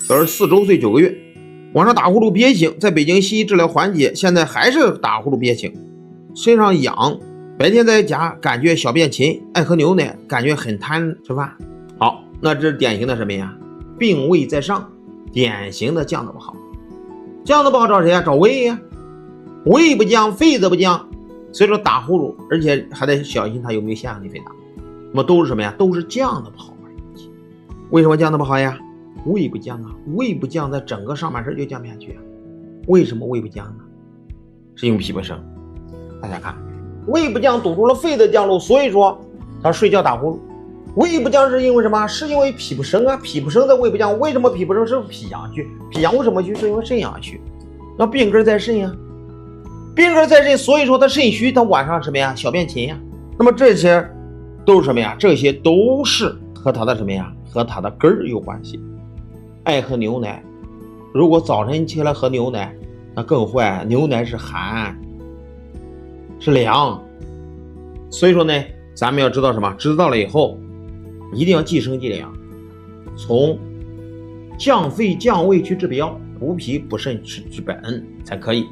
4周岁9个月。晚上打呼噜憋醒，在北京西医治疗缓解，现在还是打呼噜憋醒，身上痒，白天在家感觉小便勤，爱喝牛奶，感觉很贪吃饭。好，那这是典型的什么呀？病胃在上，典型的降的不好。降的不好找谁呀？找胃呀。胃不降，肺则不降，所以说打呼噜，而且还得小心它有没有腺样体肥大。那么都是什么呀？都是降的不好。为什么降的不好呀？胃不降啊，胃不降，在整个上半身就降不下去啊。为什么胃不降呢？是因为脾不升。大家看，胃不降堵住了肺的降路，所以说他睡觉打呼噜。胃不降是因为什么？是因为脾不升啊，脾不升在胃不降。为什么脾不升？是脾阳虚，脾阳为什么虚？是因为肾阳虚。那病根在肾呀，病根在肾，所以说他肾虚，他晚上什么呀？小便勤呀。那么这些都是什么呀？这些都是和他的什么呀？和他的根儿有关系。爱喝牛奶，如果早晨起来喝牛奶，那更坏。牛奶是寒，是凉，所以说呢，咱们要知道什么？知道了以后，一定要计升计量，从降肺降胃去治标，补脾补肾去治本才可以。